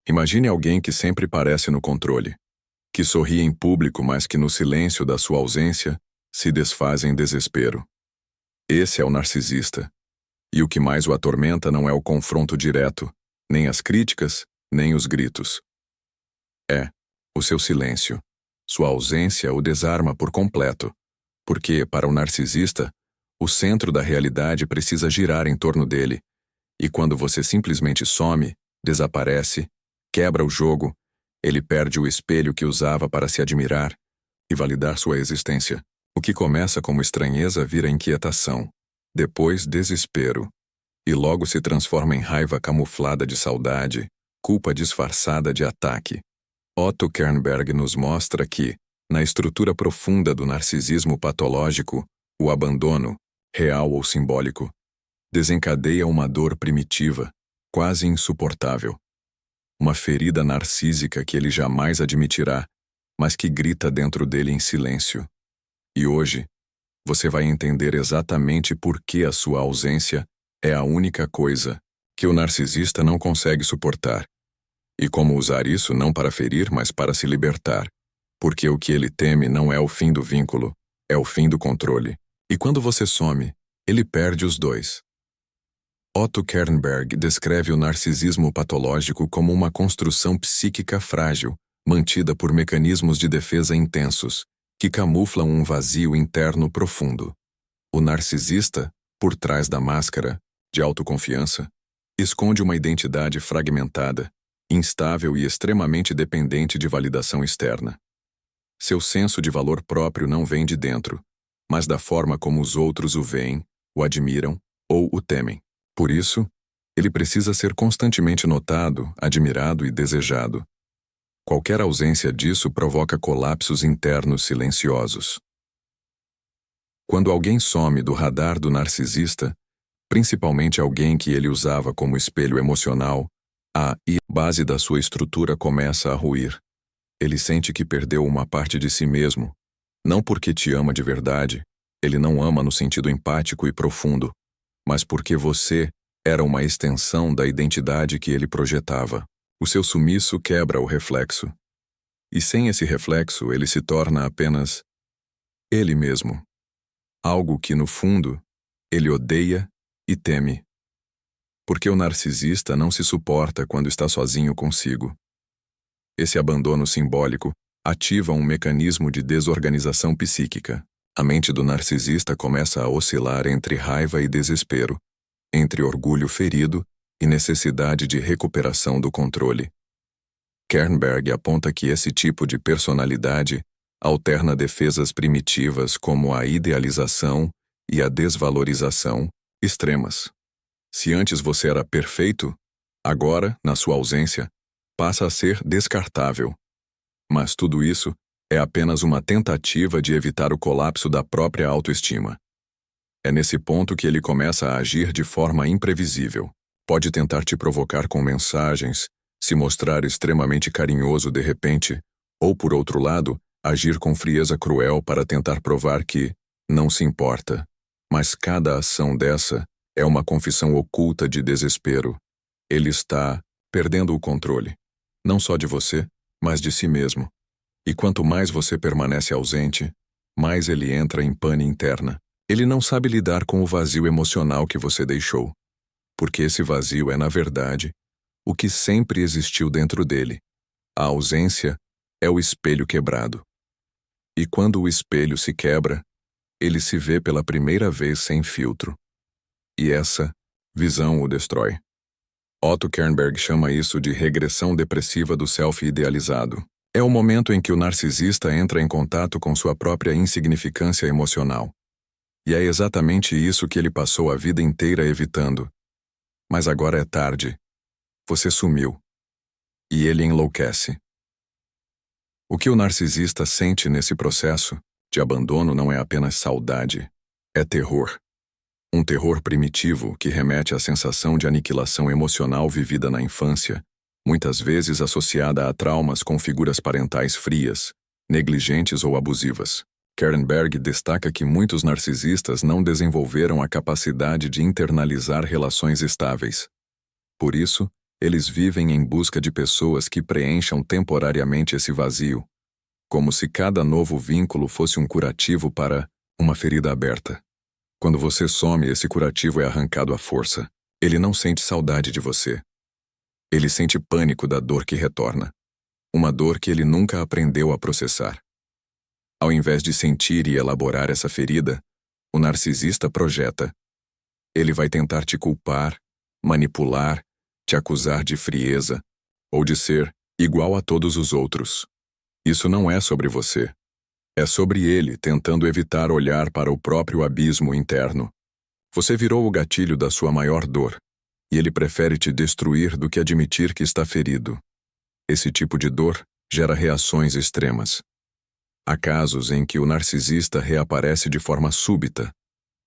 Imagine alguém que sempre parece no controle, que sorri em público, mas que no silêncio da sua ausência se desfaz em desespero. Esse é o narcisista. E o que mais o atormenta não é o confronto direto, nem as críticas, nem os gritos. É o seu silêncio. Sua ausência o desarma por completo, porque, para o narcisista, o centro da realidade precisa girar em torno dele, e quando você simplesmente some, desaparece, quebra o jogo, ele perde o espelho que usava para se admirar e validar sua existência. O que começa como estranheza vira inquietação, depois desespero, e logo se transforma em raiva camuflada de saudade, culpa disfarçada de ataque. Otto Kernberg nos mostra que, na estrutura profunda do narcisismo patológico, o abandono, real ou simbólico, desencadeia uma dor primitiva, quase insuportável. Uma ferida narcísica que ele jamais admitirá, mas que grita dentro dele em silêncio. E hoje, você vai entender exatamente por que a sua ausência é a única coisa que o narcisista não consegue suportar. E como usar isso não para ferir, mas para se libertar. Porque o que ele teme não é o fim do vínculo, é o fim do controle. E quando você some, ele perde os dois. Otto Kernberg descreve o narcisismo patológico como uma construção psíquica frágil, mantida por mecanismos de defesa intensos, que camuflam um vazio interno profundo. O narcisista, por trás da máscara, de autoconfiança, esconde uma identidade fragmentada, instável e extremamente dependente de validação externa. Seu senso de valor próprio não vem de dentro, mas da forma como os outros o veem, o admiram ou o temem. Por isso, ele precisa ser constantemente notado, admirado e desejado. Qualquer ausência disso provoca colapsos internos silenciosos. Quando alguém some do radar do narcisista, principalmente alguém que ele usava como espelho emocional, a base da sua estrutura começa a ruir. Ele sente que perdeu uma parte de si mesmo, não porque te ama de verdade, ele não ama no sentido empático e profundo, mas porque você era uma extensão da identidade que ele projetava. O seu sumiço quebra o reflexo. E sem esse reflexo, ele se torna apenas ele mesmo. Algo que, no fundo, ele odeia e teme. Porque o narcisista não se suporta quando está sozinho consigo. Esse abandono simbólico ativa um mecanismo de desorganização psíquica. A mente do narcisista começa a oscilar entre raiva e desespero, entre orgulho ferido e necessidade de recuperação do controle. Kernberg aponta que esse tipo de personalidade alterna defesas primitivas como a idealização e a desvalorização extremas. Se antes você era perfeito, agora, na sua ausência, passa a ser descartável. Mas tudo isso é apenas uma tentativa de evitar o colapso da própria autoestima. É nesse ponto que ele começa a agir de forma imprevisível. Pode tentar te provocar com mensagens, se mostrar extremamente carinhoso de repente, ou, por outro lado, agir com frieza cruel para tentar provar que não se importa. Mas cada ação dessa é uma confissão oculta de desespero. Ele está perdendo o controle, não só de você, mas de si mesmo. E quanto mais você permanece ausente, mais ele entra em pane interna. Ele não sabe lidar com o vazio emocional que você deixou, porque esse vazio é, na verdade, o que sempre existiu dentro dele. A ausência é o espelho quebrado. E quando o espelho se quebra, ele se vê pela primeira vez sem filtro. E essa visão o destrói. Otto Kernberg chama isso de regressão depressiva do self idealizado. É o momento em que o narcisista entra em contato com sua própria insignificância emocional. E é exatamente isso que ele passou a vida inteira evitando. Mas agora é tarde. Você sumiu. E ele enlouquece. O que o narcisista sente nesse processo de abandono não é apenas saudade, é terror. Um terror primitivo que remete à sensação de aniquilação emocional vivida na infância, muitas vezes associada a traumas com figuras parentais frias, negligentes ou abusivas. Kernberg destaca que muitos narcisistas não desenvolveram a capacidade de internalizar relações estáveis. Por isso, Eles vivem em busca de pessoas que preencham temporariamente esse vazio, como se cada novo vínculo fosse um curativo para uma ferida aberta. Quando você some, esse curativo é arrancado à força. Ele não sente saudade de você. Ele sente pânico da dor que retorna. Uma dor que ele nunca aprendeu a processar. Ao invés de sentir e elaborar essa ferida, o narcisista projeta. Ele vai tentar te culpar, manipular, te acusar de frieza, ou de ser igual a todos os outros. Isso não é sobre você. É sobre ele tentando evitar olhar para o próprio abismo interno. Você virou o gatilho da sua maior dor, e ele prefere te destruir do que admitir que está ferido. Esse tipo de dor gera reações extremas. Há casos em que o narcisista reaparece de forma súbita,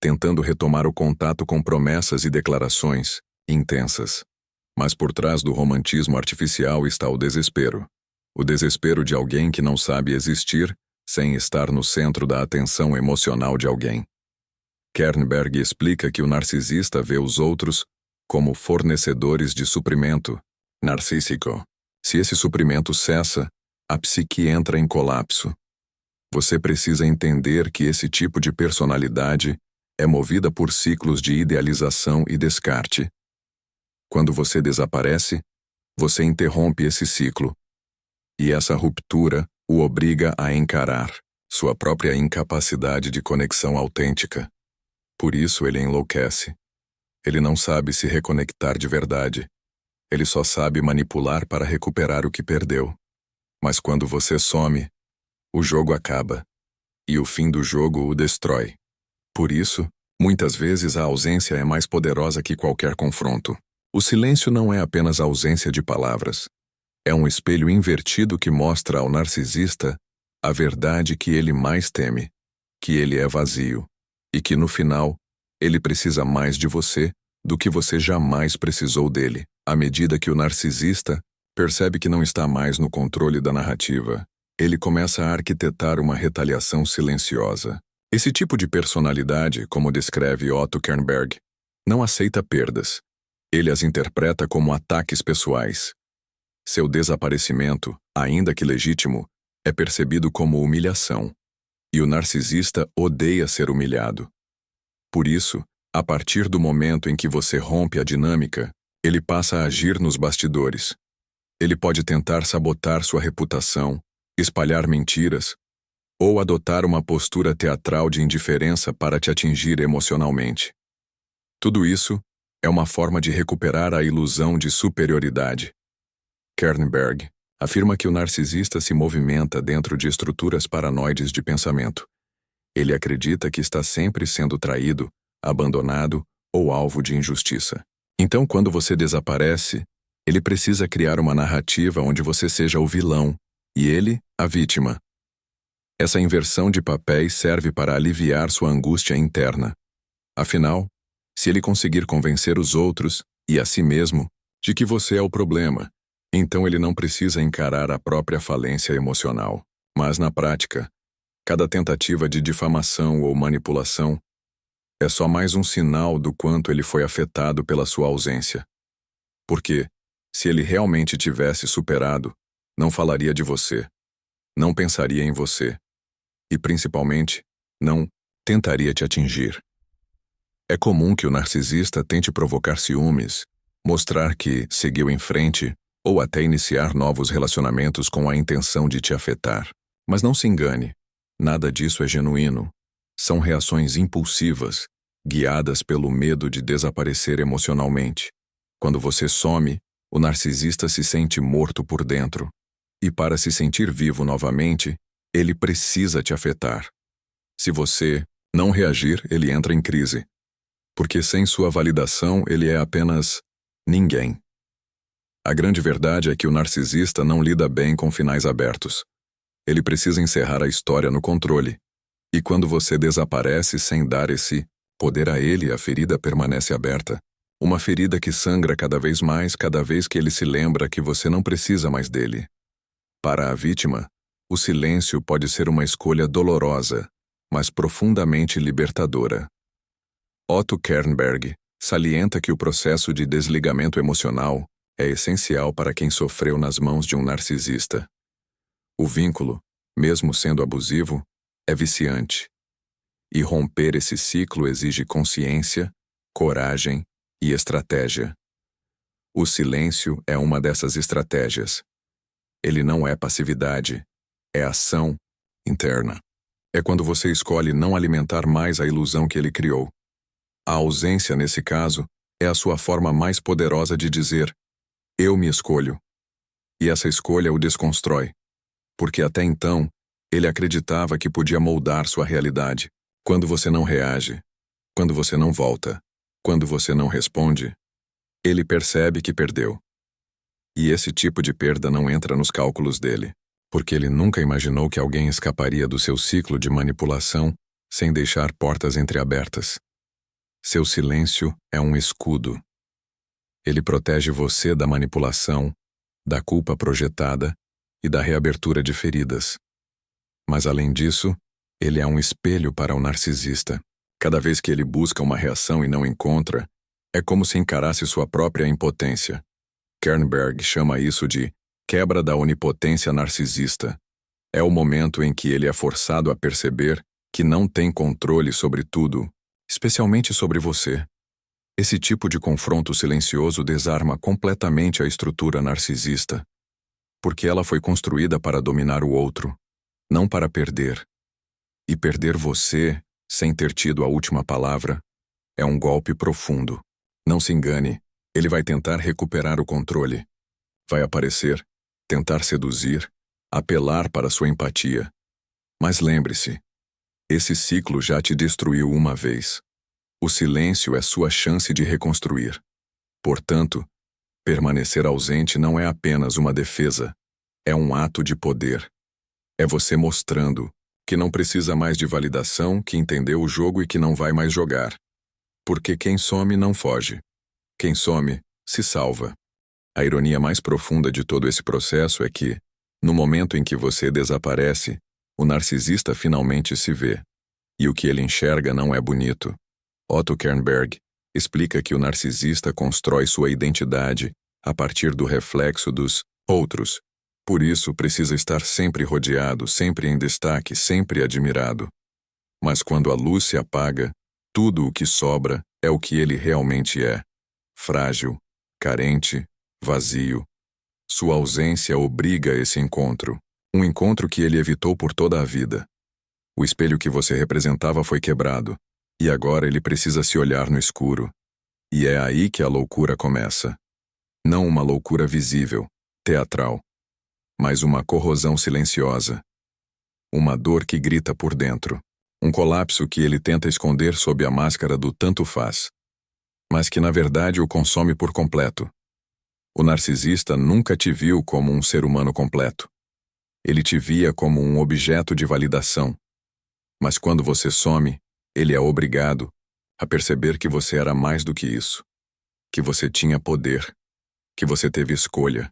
tentando retomar o contato com promessas e declarações intensas. Mas por trás do romantismo artificial está o desespero. O desespero de alguém que não sabe existir sem estar no centro da atenção emocional de alguém. Kernberg explica que o narcisista vê os outros como fornecedores de suprimento narcísico. Se esse suprimento cessa, a psique entra em colapso. Você precisa entender que esse tipo de personalidade é movida por ciclos de idealização e descarte. Quando você desaparece, você interrompe esse ciclo. E essa ruptura o obriga a encarar sua própria incapacidade de conexão autêntica. Por isso ele enlouquece. Ele não sabe se reconectar de verdade. Ele só sabe manipular para recuperar o que perdeu. Mas quando você some, o jogo acaba. E o fim do jogo o destrói. Por isso, muitas vezes a ausência é mais poderosa que qualquer confronto. O silêncio não é apenas ausência de palavras. É um espelho invertido que mostra ao narcisista a verdade que ele mais teme, que ele é vazio, e que no final, ele precisa mais de você do que você jamais precisou dele. À medida que o narcisista percebe que não está mais no controle da narrativa, ele começa a arquitetar uma retaliação silenciosa. Esse tipo de personalidade, como descreve Otto Kernberg, não aceita perdas. Ele as interpreta como ataques pessoais. Seu desaparecimento, ainda que legítimo, é percebido como humilhação. E o narcisista odeia ser humilhado. Por isso, a partir do momento em que você rompe a dinâmica, ele passa a agir nos bastidores. Ele pode tentar sabotar sua reputação, espalhar mentiras, ou adotar uma postura teatral de indiferença para te atingir emocionalmente. Tudo isso é uma forma de recuperar a ilusão de superioridade. Kernberg afirma que o narcisista se movimenta dentro de estruturas paranoides de pensamento. Ele acredita que está sempre sendo traído, abandonado ou alvo de injustiça. Então, quando você desaparece, ele precisa criar uma narrativa onde você seja o vilão e ele, a vítima. Essa inversão de papéis serve para aliviar sua angústia interna. Afinal, se ele conseguir convencer os outros, e a si mesmo, de que você é o problema, então ele não precisa encarar a própria falência emocional. Mas na prática, cada tentativa de difamação ou manipulação é só mais um sinal do quanto ele foi afetado pela sua ausência. Porque, se ele realmente tivesse superado, não falaria de você, não pensaria em você, e principalmente, não tentaria te atingir. É comum que o narcisista tente provocar ciúmes, mostrar que seguiu em frente ou até iniciar novos relacionamentos com a intenção de te afetar. Mas não se engane, nada disso é genuíno. São reações impulsivas, guiadas pelo medo de desaparecer emocionalmente. Quando você some, o narcisista se sente morto por dentro. E para se sentir vivo novamente, ele precisa te afetar. Se você não reagir, ele entra em crise. Porque sem sua validação, ele é apenas ninguém. A grande verdade é que o narcisista não lida bem com finais abertos. Ele precisa encerrar a história no controle. E quando você desaparece sem dar esse poder a ele, a ferida permanece aberta. Uma ferida que sangra cada vez mais cada vez que ele se lembra que você não precisa mais dele. Para a vítima, o silêncio pode ser uma escolha dolorosa, mas profundamente libertadora. Otto Kernberg salienta que o processo de desligamento emocional é essencial para quem sofreu nas mãos de um narcisista. O vínculo, mesmo sendo abusivo, é viciante. E romper esse ciclo exige consciência, coragem e estratégia. O silêncio é uma dessas estratégias. Ele não é passividade, é ação interna. É quando você escolhe não alimentar mais a ilusão que ele criou. A ausência, nesse caso, é a sua forma mais poderosa de dizer: eu me escolho. E essa escolha o desconstrói. Porque até então, ele acreditava que podia moldar sua realidade. Quando você não reage, quando você não volta, quando você não responde, ele percebe que perdeu. E esse tipo de perda não entra nos cálculos dele, porque ele nunca imaginou que alguém escaparia do seu ciclo de manipulação sem deixar portas entreabertas. Seu silêncio é um escudo. Ele protege você da manipulação, da culpa projetada e da reabertura de feridas. Mas além disso, ele é um espelho para o narcisista. Cada vez que ele busca uma reação e não encontra, é como se encarasse sua própria impotência. Kernberg chama isso de quebra da onipotência narcisista. É o momento em que ele é forçado a perceber que não tem controle sobre tudo, especialmente sobre você. Esse tipo de confronto silencioso desarma completamente a estrutura narcisista, porque ela foi construída para dominar o outro, não para perder. E perder você, sem ter tido a última palavra, é um golpe profundo. Não se engane, ele vai tentar recuperar o controle. Vai aparecer, tentar seduzir, apelar para sua empatia. Mas lembre-se, esse ciclo já te destruiu uma vez. O silêncio é sua chance de reconstruir. Portanto, permanecer ausente não é apenas uma defesa, é um ato de poder. É você mostrando que não precisa mais de validação, que entendeu o jogo e que não vai mais jogar. Porque quem some não foge. Quem some, se salva. A ironia mais profunda de todo esse processo é que, no momento em que você desaparece, o narcisista finalmente se vê. E o que ele enxerga não é bonito. Otto Kernberg explica que o narcisista constrói sua identidade a partir do reflexo dos outros. Por isso, precisa estar sempre rodeado, sempre em destaque, sempre admirado. Mas quando a luz se apaga, tudo o que sobra é o que ele realmente é. Frágil, carente, vazio. Sua ausência obriga esse encontro. Um encontro que ele evitou por toda a vida. O espelho que você representava foi quebrado, e agora ele precisa se olhar no escuro. E é aí que a loucura começa. Não uma loucura visível, teatral, mas uma corrosão silenciosa. Uma dor que grita por dentro. Um colapso que ele tenta esconder sob a máscara do tanto faz, mas que na verdade o consome por completo. O narcisista nunca te viu como um ser humano completo. Ele te via como um objeto de validação. Mas quando você some, ele é obrigado a perceber que você era mais do que isso. Que você tinha poder. Que você teve escolha.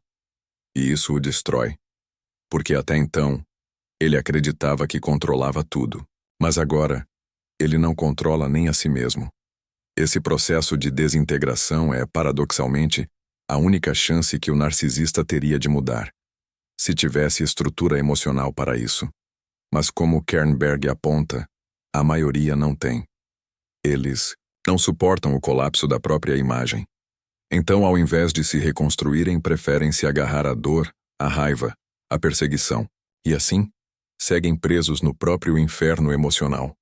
E isso o destrói. Porque até então, ele acreditava que controlava tudo. Mas agora, ele não controla nem a si mesmo. Esse processo de desintegração é, paradoxalmente, a única chance que o narcisista teria de mudar, se tivesse estrutura emocional para isso. Mas como Kernberg aponta, a maioria não tem. Eles não suportam o colapso da própria imagem. Então, ao invés de se reconstruírem, preferem se agarrar à dor, à raiva, à perseguição. E assim, seguem presos no próprio inferno emocional.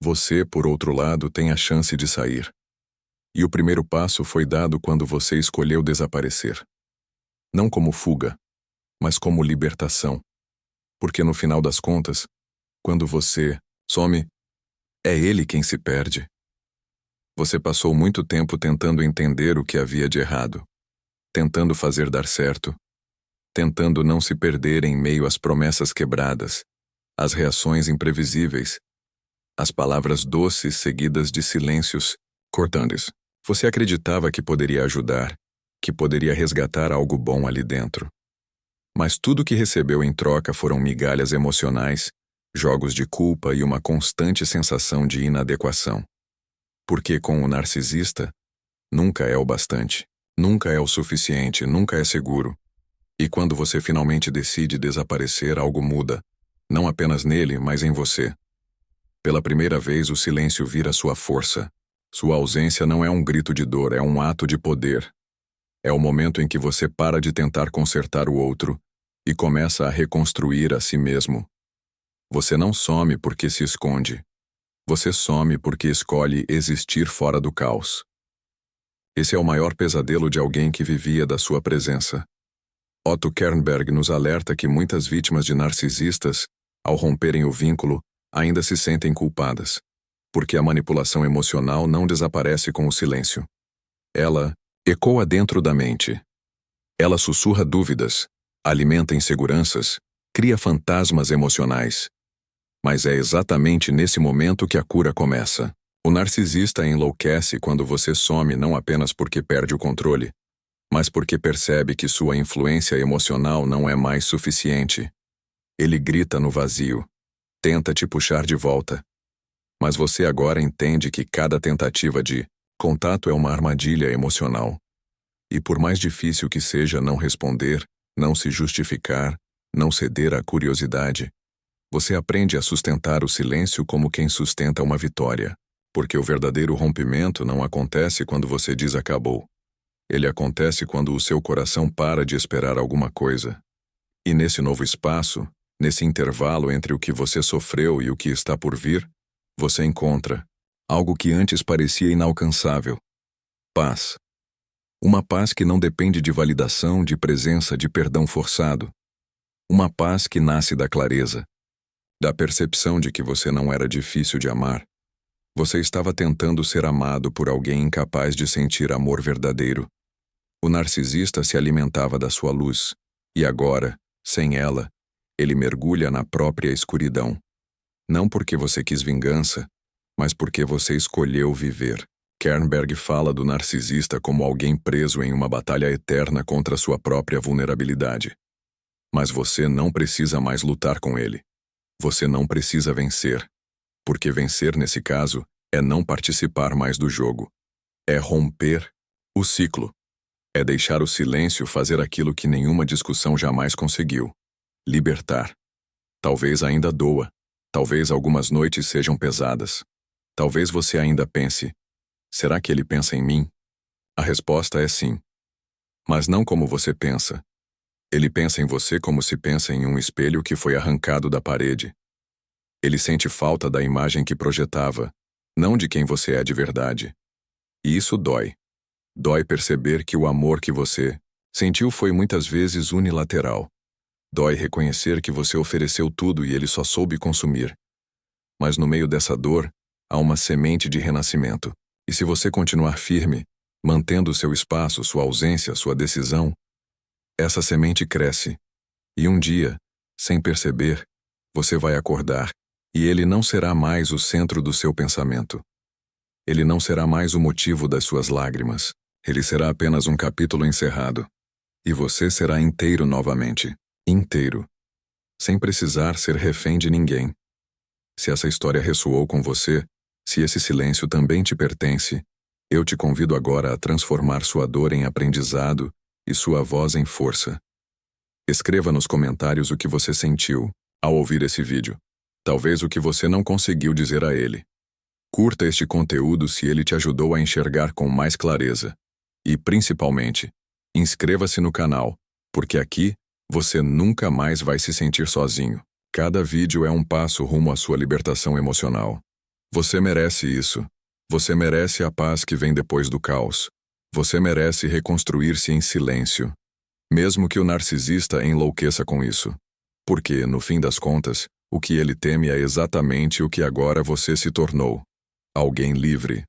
Você, por outro lado, tem a chance de sair. E o primeiro passo foi dado quando você escolheu desaparecer. Não como fuga, mas como libertação. Porque no final das contas, quando você some, é ele quem se perde. Você passou muito tempo tentando entender o que havia de errado, tentando fazer dar certo, tentando não se perder em meio às promessas quebradas, às reações imprevisíveis, às palavras doces seguidas de silêncios cortantes. Você acreditava que poderia ajudar, que poderia resgatar algo bom ali dentro. Mas tudo que recebeu em troca foram migalhas emocionais, jogos de culpa e uma constante sensação de inadequação. Porque com o narcisista, nunca é o bastante. Nunca é o suficiente, nunca é seguro. E quando você finalmente decide desaparecer, algo muda. Não apenas nele, mas em você. Pela primeira vez, o silêncio vira sua força. Sua ausência não é um grito de dor, é um ato de poder. É o momento em que você para de tentar consertar o outro e começa a reconstruir a si mesmo. Você não some porque se esconde. Você some porque escolhe existir fora do caos. Esse é o maior pesadelo de alguém que vivia da sua presença. Otto Kernberg nos alerta que muitas vítimas de narcisistas, ao romperem o vínculo, ainda se sentem culpadas, porque a manipulação emocional não desaparece com o silêncio. Ela ecoa dentro da mente. Ela sussurra dúvidas, alimenta inseguranças, cria fantasmas emocionais. Mas é exatamente nesse momento que a cura começa. O narcisista enlouquece quando você some não apenas porque perde o controle, mas porque percebe que sua influência emocional não é mais suficiente. Ele grita no vazio, tenta te puxar de volta. Mas você agora entende que cada tentativa de contato é uma armadilha emocional. E por mais difícil que seja não responder, não se justificar, não ceder à curiosidade, você aprende a sustentar o silêncio como quem sustenta uma vitória. Porque o verdadeiro rompimento não acontece quando você diz acabou. Ele acontece quando o seu coração para de esperar alguma coisa. E nesse novo espaço, nesse intervalo entre o que você sofreu e o que está por vir, você encontra algo que antes parecia inalcançável: paz. Uma paz que não depende de validação, de presença, de perdão forçado. Uma paz que nasce da clareza, da percepção de que você não era difícil de amar. Você estava tentando ser amado por alguém incapaz de sentir amor verdadeiro. O narcisista se alimentava da sua luz, e agora, sem ela, ele mergulha na própria escuridão. Não porque você quis vingança, mas porque você escolheu viver. Kernberg fala do narcisista como alguém preso em uma batalha eterna contra sua própria vulnerabilidade. Mas você não precisa mais lutar com ele. Você não precisa vencer. Porque vencer, nesse caso, é não participar mais do jogo. É romper o ciclo. É deixar o silêncio fazer aquilo que nenhuma discussão jamais conseguiu. Libertar. Talvez ainda doa. Talvez algumas noites sejam pesadas. Talvez você ainda pense: será que ele pensa em mim? A resposta é sim. Mas não como você pensa. Ele pensa em você como se pensa em um espelho que foi arrancado da parede. Ele sente falta da imagem que projetava, não de quem você é de verdade. E isso dói. Dói perceber que o amor que você sentiu foi muitas vezes unilateral. Dói reconhecer que você ofereceu tudo e ele só soube consumir. Mas no meio dessa dor, há uma semente de renascimento. E se você continuar firme, mantendo seu espaço, sua ausência, sua decisão, essa semente cresce. E um dia, sem perceber, você vai acordar. E ele não será mais o centro do seu pensamento. Ele não será mais o motivo das suas lágrimas. Ele será apenas um capítulo encerrado. E você será inteiro novamente. Inteiro. Sem precisar ser refém de ninguém. Se essa história ressoou com você, se esse silêncio também te pertence, eu te convido agora a transformar sua dor em aprendizado e sua voz em força. Escreva nos comentários o que você sentiu ao ouvir esse vídeo. Talvez o que você não conseguiu dizer a ele. Curta este conteúdo se ele te ajudou a enxergar com mais clareza. E, principalmente, inscreva-se no canal, porque aqui você nunca mais vai se sentir sozinho. Cada vídeo é um passo rumo à sua libertação emocional. Você merece isso. Você merece a paz que vem depois do caos. Você merece reconstruir-se em silêncio. Mesmo que o narcisista enlouqueça com isso. Porque, no fim das contas, o que ele teme é exatamente o que agora você se tornou. Alguém livre.